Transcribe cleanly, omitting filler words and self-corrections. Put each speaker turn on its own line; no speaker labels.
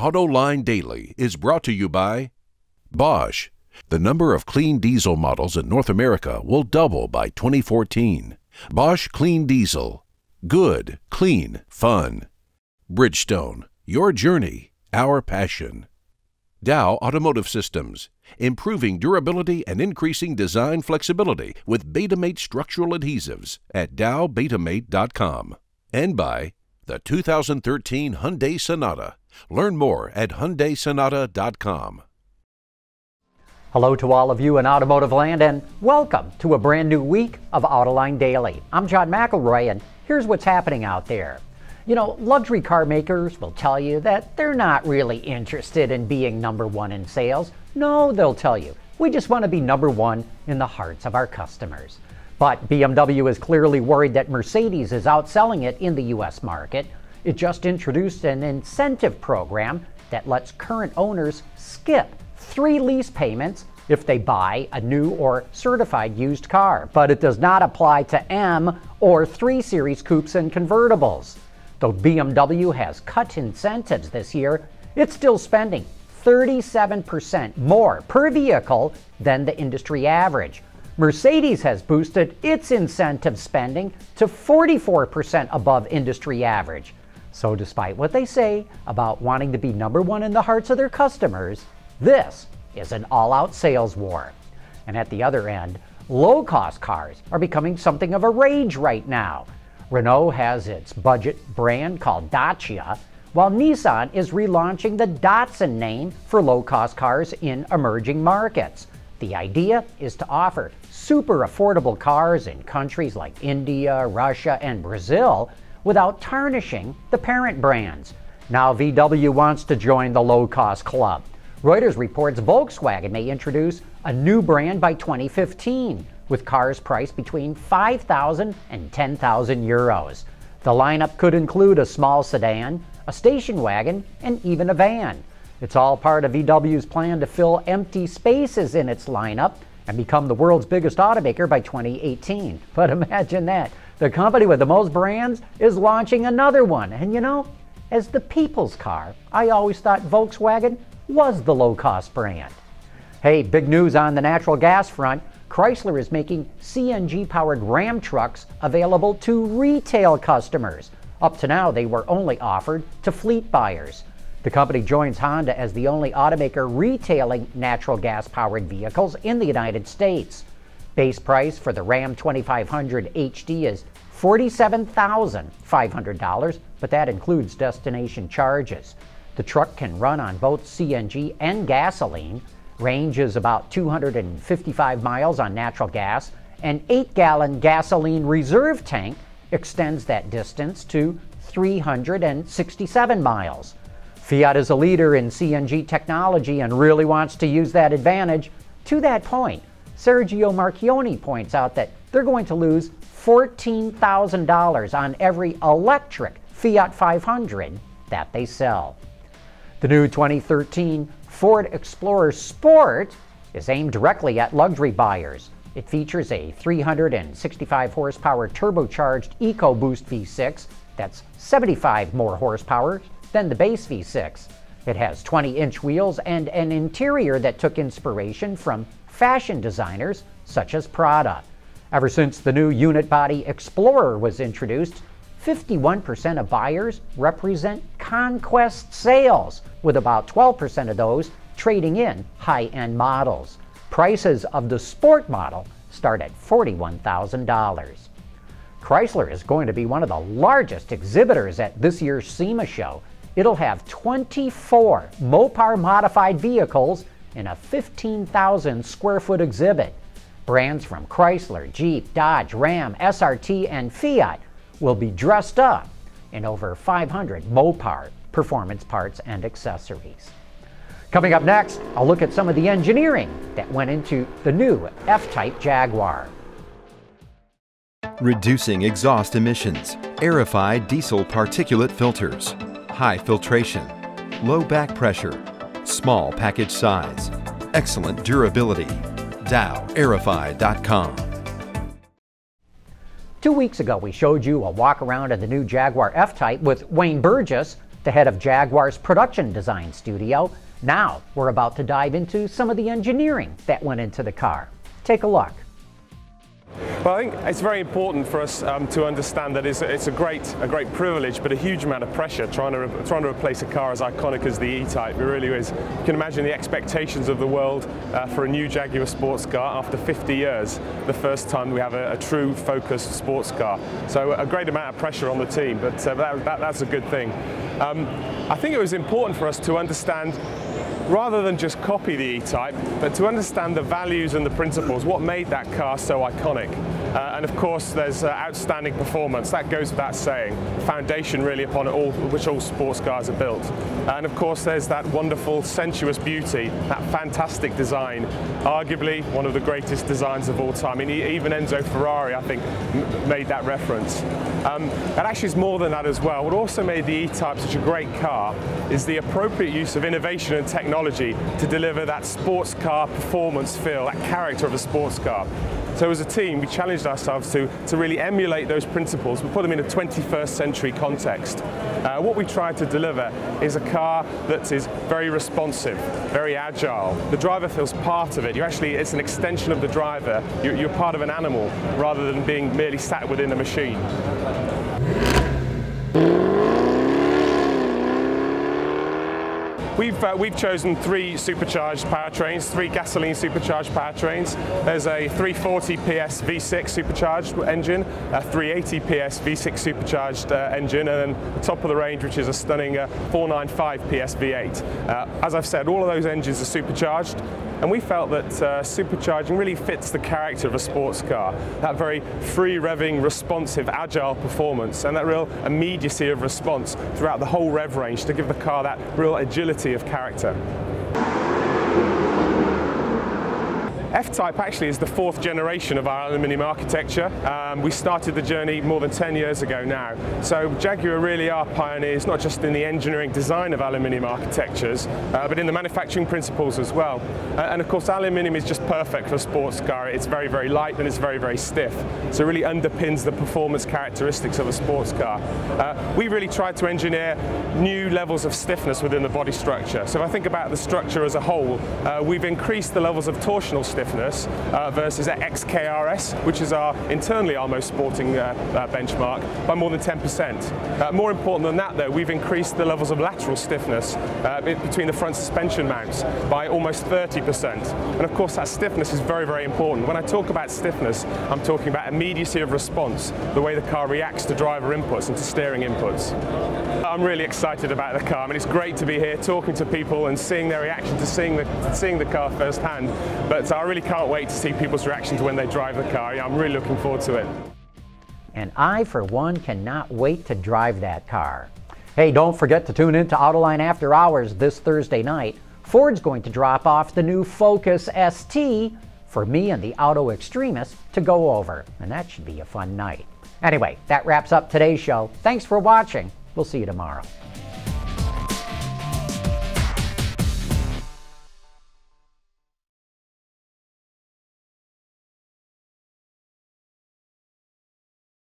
Autoline Daily is brought to you by Bosch. The number of clean diesel models in North America will double by 2014. Bosch Clean Diesel. Good, clean, fun. Bridgestone. Your journey, our passion. Dow Automotive Systems. Improving durability and increasing design flexibility with Betamate structural adhesives at dowbetamate.com. And by the 2013 Hyundai Sonata. Learn more at HyundaiSonata.com.
Hello to all of you in automotive land and welcome to a brand new week of Autoline Daily. I'm John McElroy and here's what's happening out there. You know, luxury car makers will tell you that they're not really interested in being number one in sales. No, they'll tell you, we just want to be number one in the hearts of our customers. But BMW is clearly worried that Mercedes is outselling it in the U.S. market. It just introduced an incentive program that lets current owners skip 3 lease payments if they buy a new or certified used car. But it does not apply to M or 3 Series coupes and convertibles. Though BMW has cut incentives this year, it's still spending 37% more per vehicle than the industry average. Mercedes has boosted its incentive spending to 44% above industry average. So despite what they say about wanting to be number one in the hearts of their customers, this is an all-out sales war. And at the other end, low-cost cars are becoming something of a rage right now. Renault has its budget brand called Dacia, while Nissan is relaunching the Datsun name for low-cost cars in emerging markets. The idea is to offer super affordable cars in countries like India, Russia, and Brazil without tarnishing the parent brands. Now VW wants to join the low-cost club. Reuters reports Volkswagen may introduce a new brand by 2015, with cars priced between 5,000 and 10,000 euros. The lineup could include a small sedan, a station wagon, and even a van. It's all part of VW's plan to fill empty spaces in its lineup and become the world's biggest automaker by 2018. But imagine that. The company with the most brands is launching another one. And you know, as the people's car, I always thought Volkswagen was the low-cost brand. Hey, big news on the natural gas front. Chrysler is making CNG-powered Ram trucks available to retail customers. Up to now, they were only offered to fleet buyers. The company joins Honda as the only automaker retailing natural gas-powered vehicles in the United States. Base price for the Ram 2500 HD is $47,500, but that includes destination charges. The truck can run on both CNG and gasoline. Range is about 255 miles on natural gas. An 8-gallon gasoline reserve tank extends that distance to 367 miles. Fiat is a leader in CNG technology and really wants to use that advantage. To that point, Sergio Marchionne points out that they're going to lose $14,000 on every electric Fiat 500 that they sell. The new 2013 Ford Explorer Sport is aimed directly at luxury buyers. It features a 365 horsepower turbocharged EcoBoost V6 that's 75 more horsepower than the base V6. It has 20-inch wheels and an interior that took inspiration from fashion designers such as Prada. Ever since the new unit body Explorer was introduced, 51% of buyers represent conquest sales, with about 12% of those trading in high-end models. Prices of the Sport model start at $41,000. Chrysler is going to be one of the largest exhibitors at this year's SEMA show. It'll have 24 Mopar modified vehicles in a 15,000 square foot exhibit. Brands from Chrysler, Jeep, Dodge, Ram, SRT, and Fiat will be dressed up in over 500 Mopar performance parts and accessories. Coming up next, I'll look at some of the engineering that went into the new F-Type Jaguar.
Reducing exhaust emissions, aerified diesel particulate filters, high filtration, low back pressure, small package size, excellent durability. DowAerified.com.
2 weeks ago, we showed you a walk around of the new Jaguar F-Type with Wayne Burgess. the head of Jaguar's production design studio. Now we're about to dive into some of the engineering that went into the car. Take a look.
Well, I think it's very important for us to understand that it's a great privilege, but a huge amount of pressure trying to replace a car as iconic as the E-Type. It really is. You can imagine the expectations of the world for a new Jaguar sports car after 50 years, the first time we have a true focused sports car. So a great amount of pressure on the team, but that's a good thing. I think it was important for us to understand, rather than just copy the E-Type, but to understand the values and the principles, what made that car so iconic. And of course there's outstanding performance, that goes without saying, foundation really upon which all sports cars are built. And of course there's that wonderful sensuous beauty, that fantastic design, arguably one of the greatest designs of all time. I mean, even Enzo Ferrari, I think, made that reference. And actually it's more than that as well. What also made the E-Type such a great car is the appropriate use of innovation and technology to deliver that sports car performance feel, that character of a sports car. So as a team, we challenged ourselves to really emulate those principles, but put them in a 21st century context. What we tried to deliver is a car that is very responsive, very agile. The driver feels part of it. It's an extension of the driver. You're part of an animal rather than being merely sat within a machine. We've chosen 3 supercharged powertrains, 3 gasoline supercharged powertrains. There's a 340 PS V6 supercharged engine, a 380 PS V6 supercharged engine, and then the top of the range, which is a stunning 495 PS V8. As I've said, all of those engines are supercharged, and we felt that supercharging really fits the character of a sports car. That very free revving, responsive, agile performance, and that real immediacy of response throughout the whole rev range to give the car that real agility of character. F-Type actually is the 4th generation of our aluminium architecture. We started the journey more than 10 years ago now. So Jaguar really are pioneers, not just in the engineering design of aluminium architectures, but in the manufacturing principles as well. And of course aluminium is just perfect for a sports car. It's very, very light and it's very, very stiff. So it really underpins the performance characteristics of a sports car. We really tried to engineer new levels of stiffness within the body structure. So if I think about the structure as a whole, we've increased the levels of torsional stiffness versus XKRS, which is internally our most sporting benchmark, by more than 10%. More important than that though, we've increased the levels of lateral stiffness between the front suspension mounts by almost 30%. And of course that stiffness is very, very important. When I talk about stiffness, I'm talking about immediacy of response, the way the car reacts to driver inputs and to steering inputs. I'm really excited about the car. I mean, it's great to be here talking to people and seeing their reaction to seeing the car firsthand, but I really can't wait to see people's reaction to when they drive the car. I'm really looking forward to it.
And I, for one, cannot wait to drive that car. Hey, don't forget to tune in to Autoline After Hours this Thursday night. Ford's going to drop off the new Focus ST for me and the auto extremist to go over, and that should be a fun night. Anyway, that wraps up today's show. Thanks for watching. We'll see you tomorrow.